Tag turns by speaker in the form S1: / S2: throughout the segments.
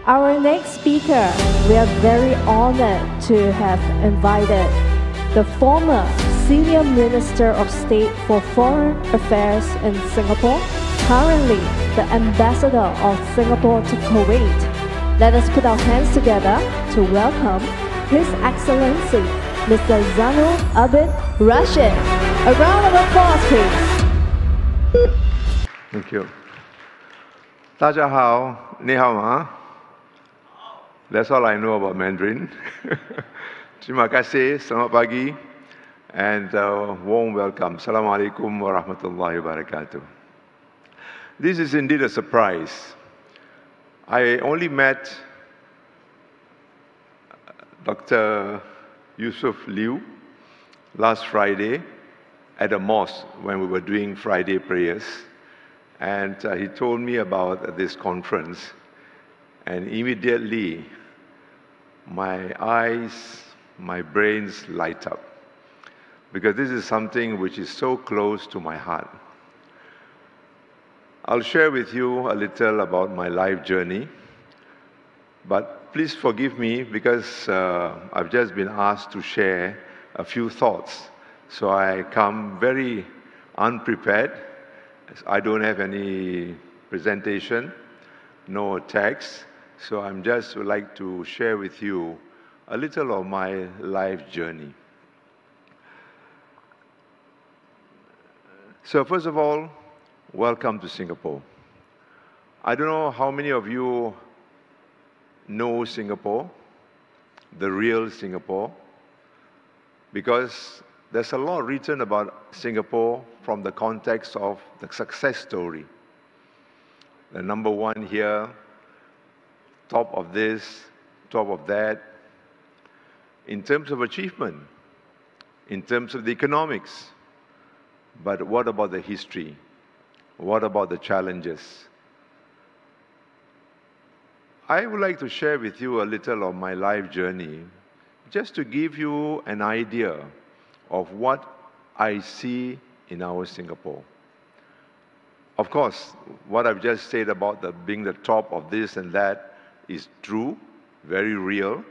S1: Our next speaker, we are very honored to have invited the former Senior Minister of State for Foreign Affairs in Singapore, currently the Ambassador of Singapore to Kuwait. Let us put our hands together to welcome His Excellency, Mr. Zainul Abidin Rashid. A round of applause, please.
S2: Thank you. 大家好，你好吗? That's all I know about Mandarin. Terima kasih, selamat pagi, and warm welcome. Assalamualaikum warahmatullahi wabarakatuh. This is indeed a surprise. I only met Dr. Yusuf Liu last Friday at a mosque when we were doing Friday prayers. And he told me about this conference, and immediately my eyes, my brains light up, because this is something which is so close to my heart. I'll share with you a little about my life journey, but please forgive me because I've just been asked to share a few thoughts. So I come very unprepared. I don't have any presentation, no text, so I'm just would like to share with you a little of my life journey. So first of all, welcome to Singapore. I don't know how many of you know Singapore, the real Singapore, because there's a lot written about Singapore from the context of the success story. The number one here, top of this, top of that, in terms of achievement, in terms of the economics. But what about the history? What about the challenges? I would like to share with you a little of my life journey, just to give you an idea of what I see in our Singapore. Of course, what I've just said about being the top of this and that is true, very real,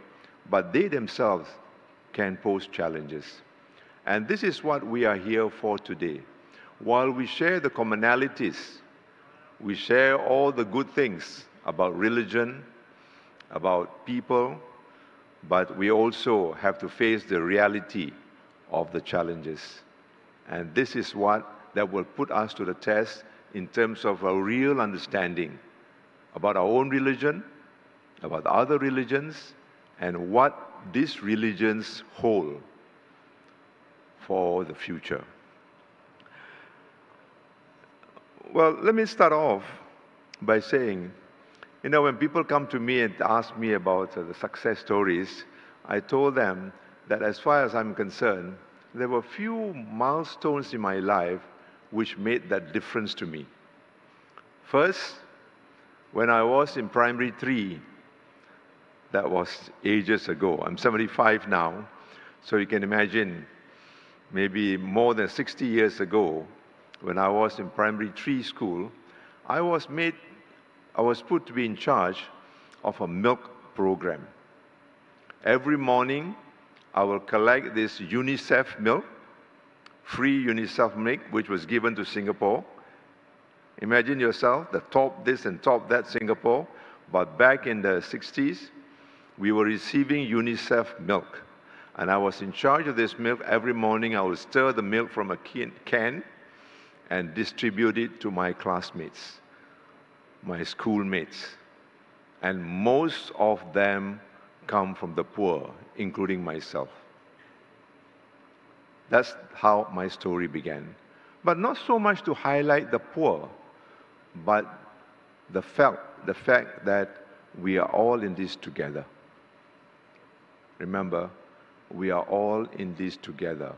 S2: but they themselves can pose challenges. And this is what we are here for today. While we share the commonalities, we share all the good things about religion, about people, but we also have to face the reality of the challenges. And this is what that will put us to the test in terms of a real understanding about our own religion, about other religions, and what these religions hold for the future. Well, let me start off by saying, you know, when people come to me and ask me about the success stories, I told them that as far as I'm concerned, there were few milestones in my life which made that difference to me. First, when I was in primary 3, that was ages ago. I'm 75 now, so you can imagine maybe more than 60 years ago, when I was in primary 3 school, I was put to be in charge of a milk program. Every morning, I will collect this UNICEF milk, free UNICEF milk, which was given to Singapore. Imagine yourself, the top this and top that Singapore, but back in the 60s, we were receiving UNICEF milk. And I was in charge of this milk. Every morning, I would stir the milk from a can and distribute it to my classmates, my schoolmates. And most of them come from the poor, including myself. That's how my story began. But not so much to highlight the poor, but the fact that we are all in this together. Remember, we are all in this together,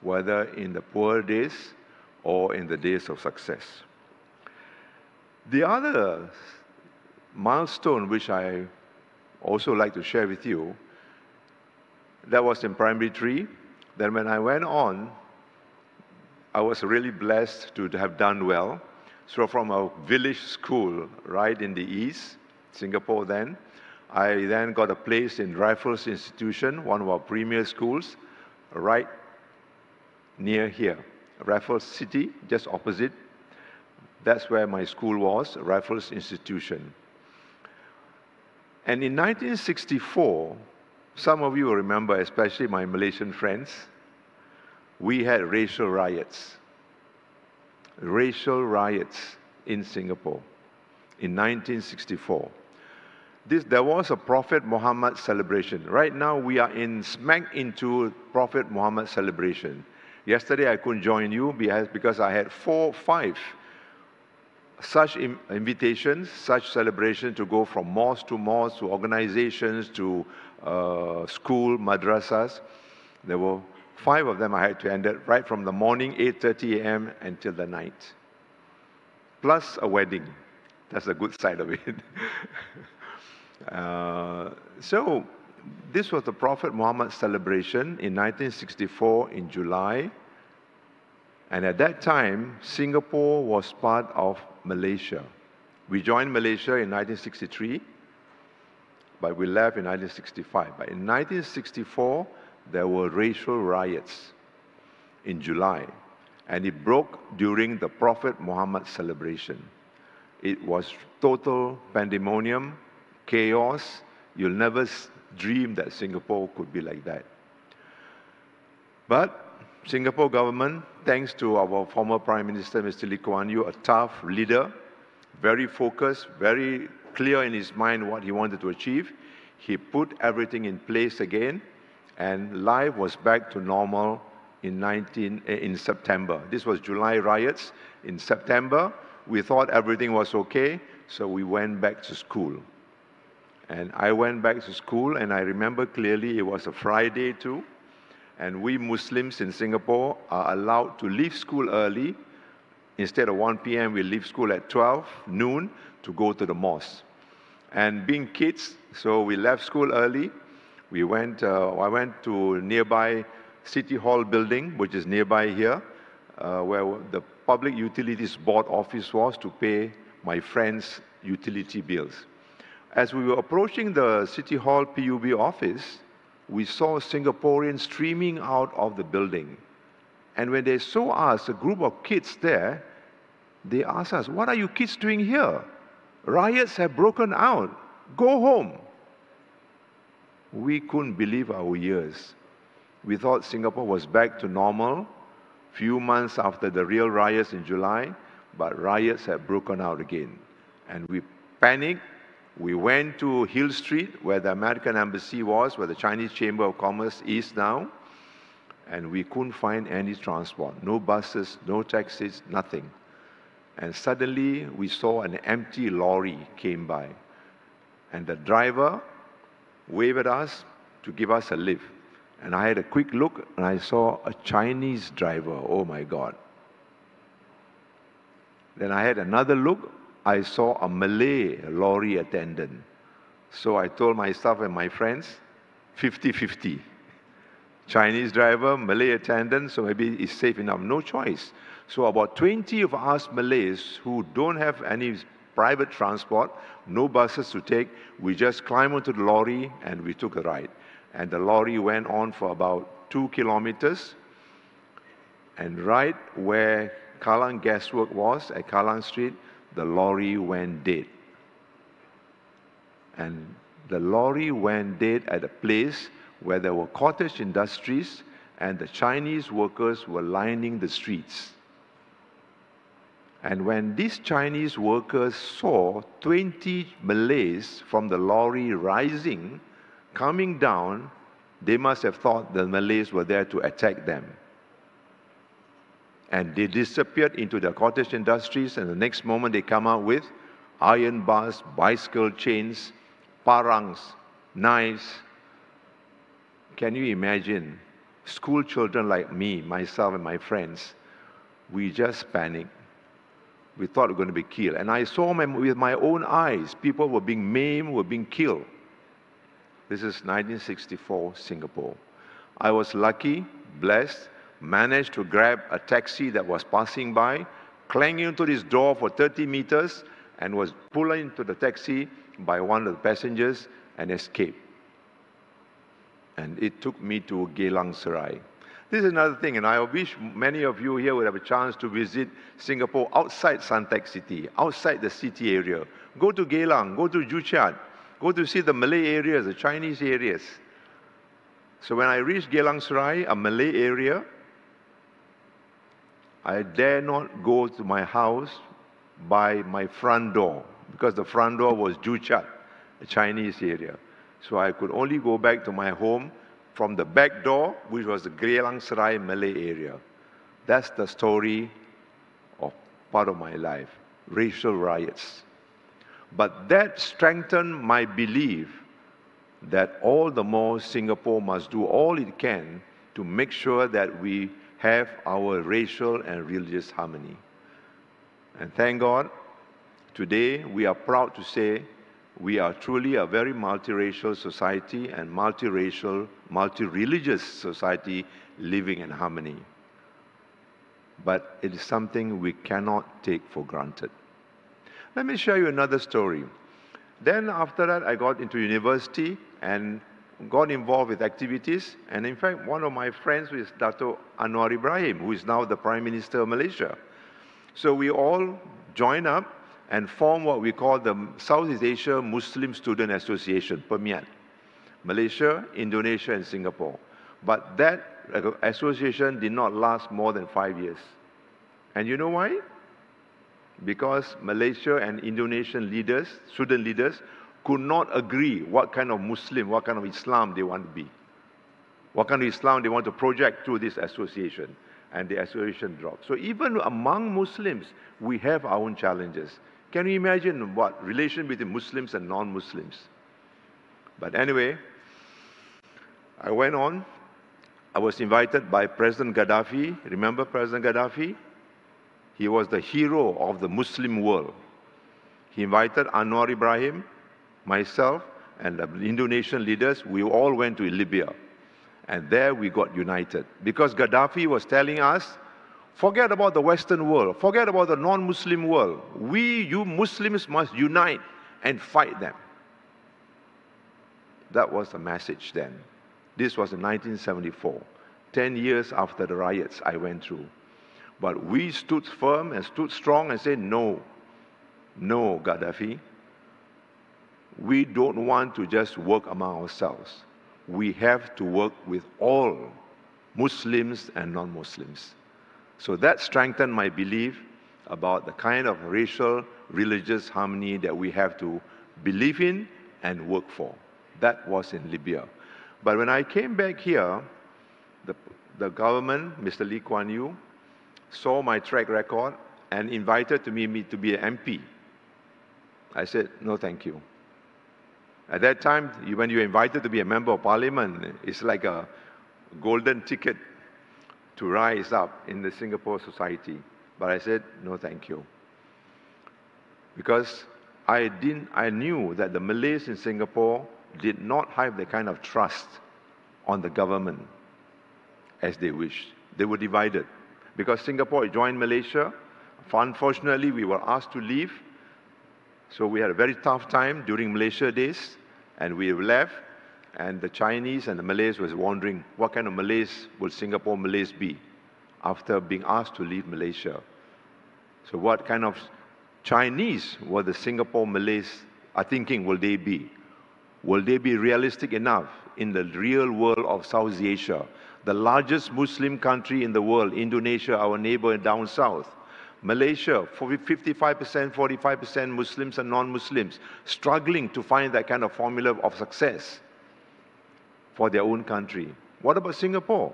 S2: whether in the poor days or in the days of success. The other milestone which I also like to share with you, that was in primary 3. Then when I went on, I was really blessed to have done well. So from a village school right in the east, Singapore then. I then got a place in Raffles Institution, one of our premier schools, right near here. Raffles City, just opposite. That's where my school was, Raffles Institution. And in 1964, some of you will remember, especially my Malaysian friends, we had racial riots. Racial riots in Singapore in 1964. There was a Prophet Muhammad celebration. Right now, we are smack into Prophet Muhammad celebration. Yesterday, I couldn't join you because I had 4 or 5 such invitations, such celebrations to go from mosque to organizations, to school, madrasas. There were 5 of them I had to end it right from the morning, 8:30 a.m. until the night. Plus a wedding. That's the good side of it. So this was the Prophet Muhammad celebration in 1964 in July. And at that time, Singapore was part of Malaysia. We joined Malaysia in 1963, but we left in 1965. But in 1964, there were racial riots in July, and it broke during the Prophet Muhammad celebration. It was total pandemonium, chaos. You'll never dream that Singapore could be like that. But Singapore government, thanks to our former Prime Minister, Mr. Lee Kuan Yew, a tough leader, very focused, very clear in his mind what he wanted to achieve, he put everything in place again, and life was back to normal in September. This was July riots. In September, we thought everything was okay, so we went back to school. And I went back to school, and I remember clearly it was a Friday too. And we Muslims in Singapore are allowed to leave school early. Instead of 1 p.m., we leave school at 12 noon to go to the mosque. And being kids, so we left school early. I went to nearby City Hall building, which is nearby here, where the Public Utilities Board office was, to pay my friends' utility bills. As we were approaching the City Hall PUB office, we saw Singaporeans streaming out of the building. And when they saw us, a group of kids there, they asked us, "What are you kids doing here? Riots have broken out. Go home." We couldn't believe our ears. We thought Singapore was back to normal, few months after the real riots in July, but riots had broken out again. And we panicked. We went to Hill Street, where the American Embassy was, where the Chinese Chamber of Commerce is now, and we couldn't find any transport. No buses, no taxis, nothing. And suddenly, we saw an empty lorry came by. And the driver waved at us to give us a lift. And I had a quick look, and I saw a Chinese driver. Oh, my God. Then I had another look. I saw a Malay lorry attendant. So I told my staff and my friends, 50-50. Chinese driver, Malay attendant, so maybe it's safe enough. No choice. So about 20 of us Malays who don't have any private transport, no buses to take, we just climbed onto the lorry and we took a ride. And the lorry went on for about 2 kilometers. And right where Kallang Gaswork was, at Kallang Street, the lorry went dead. And the lorry went dead at a place where there were cottage industries and the Chinese workers were lining the streets. And when these Chinese workers saw 20 Malays from the Lorry Rising coming down, they must have thought the Malays were there to attack them. And they disappeared into the cottage industries, and the next moment they come out with iron bars, bicycle chains, parangs, knives. Can you imagine? School children like me, myself and my friends, we just panicked. We thought we were going to be killed. And I saw with my own eyes, people were being maimed, were being killed. This is 1964 Singapore. I was lucky, blessed, managed to grab a taxi that was passing by, clang into this door for 30 meters, and was pulled into the taxi by one of the passengers and escaped. And it took me to Geylang Serai. This is another thing, and I wish many of you here would have a chance to visit Singapore outside Suntec City, outside the city area. Go to Geylang, go to Joo Chiat, go to see the Malay areas, the Chinese areas. So when I reached Geylang Serai, a Malay area, I dare not go to my house by my front door, because the front door was Joo Chiat, the Chinese area. So I could only go back to my home from the back door, which was the Geylang Serai Malay area. That's the story of part of my life, racial riots. But that strengthened my belief that all the more Singapore must do all it can to make sure that we have our racial and religious harmony. And thank God, today we are proud to say we are truly a very multiracial society and multiracial, multi-religious society living in harmony. But it is something we cannot take for granted. Let me share you another story. Then after that, I got into university and got involved with activities. And in fact, one of my friends was Dato' Anwar Ibrahim, who is now the Prime Minister of Malaysia. So we all joined up and formed what we call the Southeast Asia Muslim Student Association, PERMIAT. Malaysia, Indonesia, and Singapore. But that association did not last more than 5 years. And you know why? Because Malaysia and Indonesian leaders, student leaders, could not agree what kind of Muslim, what kind of Islam they want to be. What kind of Islam they want to project through this association. And the association dropped. So even among Muslims, we have our own challenges. Can you imagine what relation between Muslims and non-Muslims? But anyway, I went on. I was invited by President Gaddafi. Remember President Gaddafi? He was the hero of the Muslim world. He invited Anwar Ibrahim, myself, and the Indonesian leaders. We all went to Libya. And there we got united. Because Gaddafi was telling us, forget about the Western world, forget about the non-Muslim world. You Muslims must unite and fight them. That was the message then. This was in 1974, 10 years after the riots I went through. But we stood firm and stood strong and said, no, no, Gaddafi. We don't want to just work among ourselves. We have to work with all Muslims and non-Muslims. So that strengthened my belief about the kind of racial, religious harmony that we have to believe in and work for. That was in Libya. But when I came back here, the government, Mr. Lee Kuan Yew, saw my track record and invited me to be an MP. I said, no, thank you. At that time, when you're invited to be a member of parliament, it's like a golden ticket to rise up in the Singapore society. But I said, no, thank you. Because I knew that the Malays in Singapore did not have the kind of trust on the government as they wished. They were divided. Because Singapore joined Malaysia, unfortunately, we were asked to leave. So we had a very tough time during Malaysia days, and we left, and the Chinese and the Malays was wondering, what kind of Malays will Singapore Malays be after being asked to leave Malaysia? So what kind of Chinese were the Singapore Malays are thinking will they be? Will they be realistic enough in the real world of South Asia, the largest Muslim country in the world, Indonesia, our neighbor down south, Malaysia, 55%, 45% Muslims and non-Muslims, struggling to find that kind of formula of success for their own country. What about Singapore?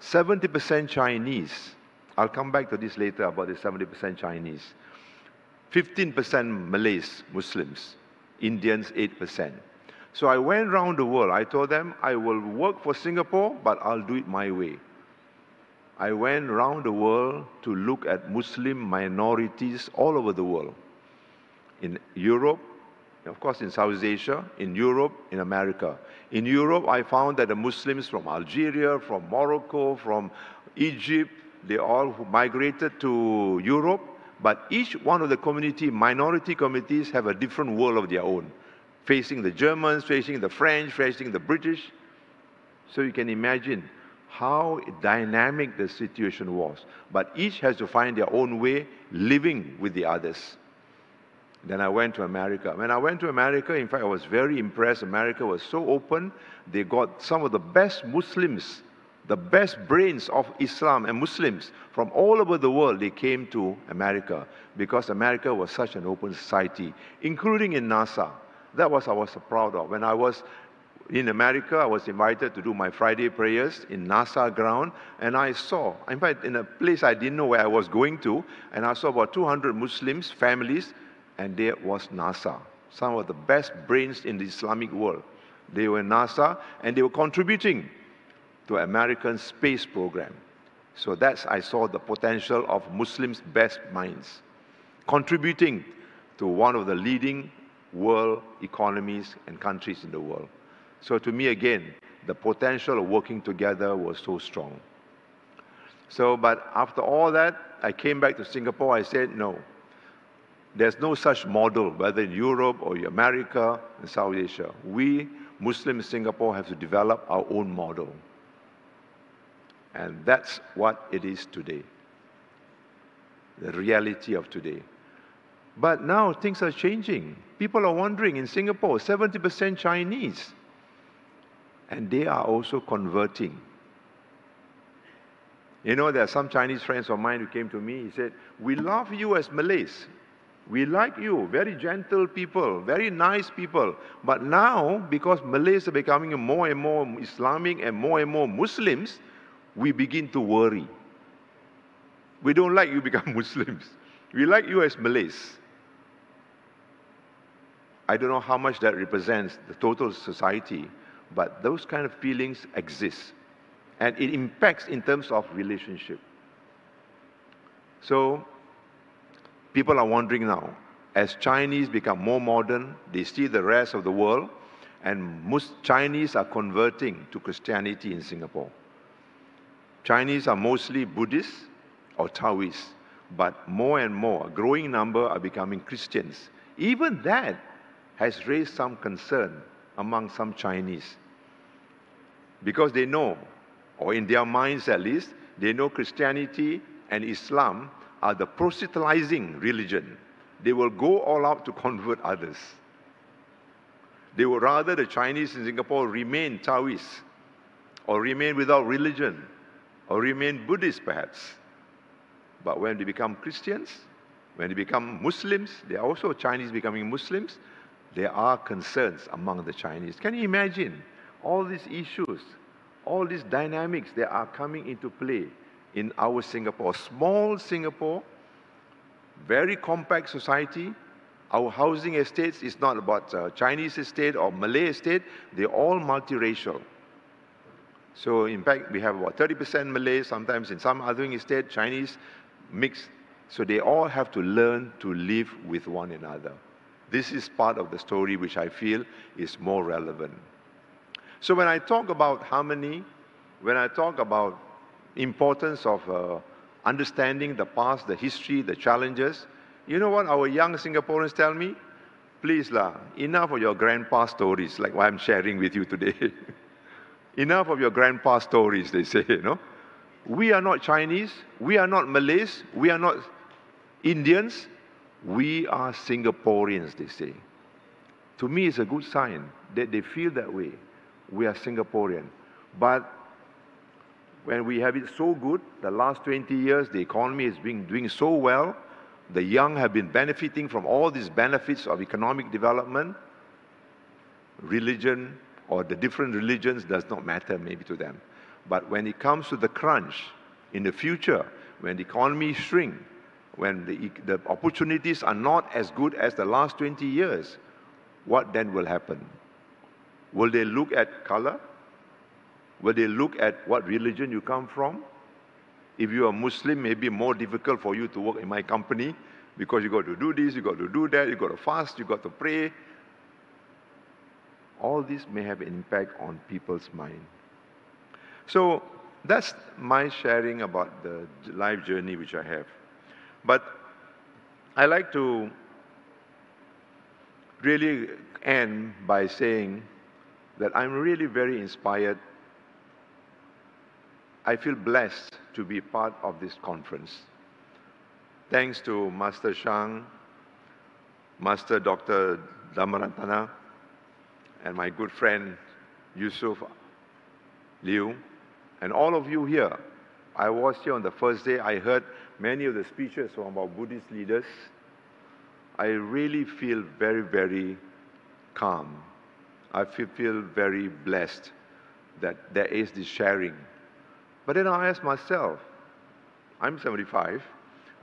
S2: 70% Chinese. I'll come back to this later about the 70% Chinese. 15% Malays, Muslims. Indians, 8%. So I went around the world. I told them, I will work for Singapore, but I'll do it my way. I went around the world to look at Muslim minorities all over the world. In Europe, of course in South Asia, in Europe, in America. In Europe, I found that the Muslims from Algeria, from Morocco, from Egypt, they all migrated to Europe, But each one of the minority communities have a different world of their own, facing the Germans, facing the French, facing the British. So you can imagine how dynamic the situation was. But each has to find their own way living with the others. Then I went to America. When I went to America, in fact, I was very impressed. America was so open. They got some of the best Muslims, the best brains of Islam and Muslims from all over the world. They came to America because America was such an open society, including in NASA. That was I was so proud of. When I was in America, I was invited to do my Friday prayers in NASA ground, and I saw, in fact, in a place I didn't know where I was going to, and I saw about 200 Muslims, families, and there was NASA, some of the best brains in the Islamic world. They were in NASA, and they were contributing to American space program. So I saw the potential of Muslims' best minds, contributing to one of the leading world economies and countries in the world. So to me, again, the potential of working together was so strong. So, but after all that, I came back to Singapore. I said, no, there's no such model, whether in Europe or in America and South Asia. We, Muslims in Singapore, have to develop our own model. And that's what it is today, the reality of today. But now things are changing. People are wondering, in Singapore, 70% Chinese. And they are also converting. You know, there are some Chinese friends of mine who came to me. He said, we love you as Malays. We like you, very gentle people, very nice people. But now, because Malays are becoming more and more Islamic and more Muslims, we begin to worry. We don't like you become Muslims. We like you as Malays. I don't know how much that represents the total society, but those kind of feelings exist. And it impacts in terms of relationship. So, people are wondering now, as Chinese become more modern, they see the rest of the world, and most Chinese are converting to Christianity in Singapore. Chinese are mostly Buddhists or Taoists, but more and more, a growing number are becoming Christians. Even that has raised some concern among some Chinese, because they know, or in their minds at least, they know Christianity and Islam are the proselytizing religion. They will go all out to convert others. They would rather the Chinese in Singapore remain Taoists, or remain without religion, or remain Buddhist perhaps. But when they become Christians, when they become Muslims, they are also Chinese becoming Muslims, there are concerns among the Chinese. Can you imagine all these issues, all these dynamics that are coming into play in our Singapore, small Singapore, very compact society. Our housing estates is not about Chinese estate or Malay estate, they're all multiracial. So in fact, we have about 30% Malay, sometimes in some other estate, Chinese mixed. So they all have to learn to live with one another. This is part of the story which I feel is more relevant. So when I talk about harmony, when I talk about importance of understanding the past, the history, the challenges, you know what our young Singaporeans tell me? Please lah, enough of your grandpa stories like what I'm sharing with you today. Enough of your grandpa stories, they say, you know. We are not Chinese, we are not Malays, we are not Indians, we are Singaporeans, they say. To me, it's a good sign that they feel that way. We are Singaporean. But when we have it so good, the last 20 years, the economy has been doing so well, the young have been benefiting from all these benefits of economic development, religion, or the different religions does not matter maybe to them. But when it comes to the crunch, in the future, when the economy shrink, when the opportunities are not as good as the last 20 years, what then will happen? Will they look at color? Will they look at what religion you come from? If you are Muslim, it may be more difficult for you to work in my company because you got to do this, you got to do that, you got to fast, you got to pray. All this may have an impact on people's mind. So that's my sharing about the life journey which I have. But I like to really end by saying that I'm really very inspired. I feel blessed to be part of this conference. Thanks to Master Shang, Master Dr. Damarantana, and my good friend Yusuf Liu, and all of you here. I was here on the first day. I heard many of the speeches from our Buddhist leaders. I really feel very, very calm. I feel very blessed that there is this sharing. But then I ask myself, I'm 75.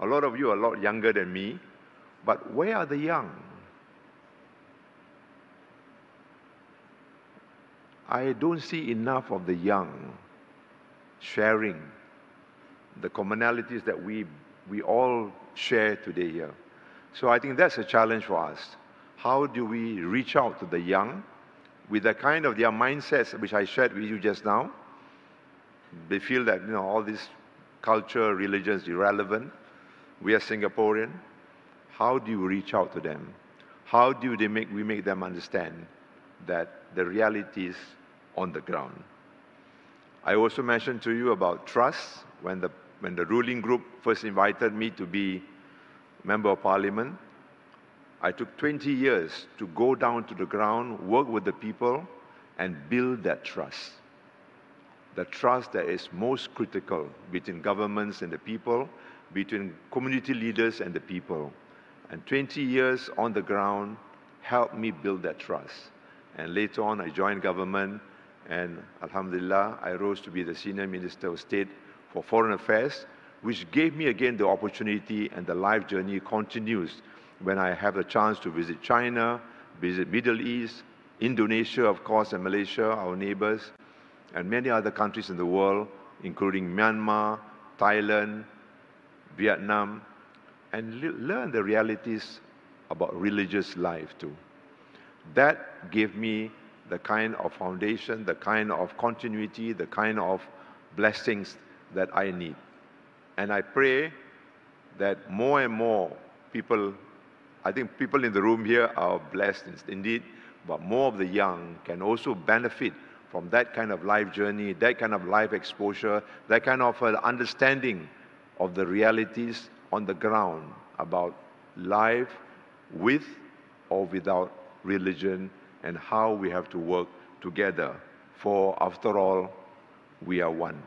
S2: A lot of you are a lot younger than me. But where are the young? I don't see enough of the young sharing the commonalities that we all share today here. So I think that's a challenge for us. How do we reach out to the young with the kind of their mindsets which I shared with you just now? They feel that all this culture, religion is irrelevant. We are Singaporean. How do you reach out to them? How do we make them understand that the reality is on the ground? I also mentioned to you about trust. When the ruling group first invited me to be Member of Parliament, I took 20 years to go down to the ground, work with the people, and build that trust. The trust that is most critical between governments and the people, between community leaders and the people. And 20 years on the ground helped me build that trust. And later on, I joined government, and Alhamdulillah, I rose to be the Senior Minister of State for Foreign Affairs, which gave me again the opportunity, and the life journey continues when I have the chance to visit China, visit Middle East, Indonesia, of course, and Malaysia, our neighbors, and many other countries in the world, including Myanmar, Thailand, Vietnam, and learn the realities about religious life too. That gave me the kind of foundation, the kind of continuity, the kind of blessings that I need. And I pray that more and more people, I think people in the room here are blessed indeed, but more of the young can also benefit from that kind of life journey, that kind of life exposure, that kind of understanding of the realities on the ground about life with or without religion, and how we have to work together. For after all, we are one.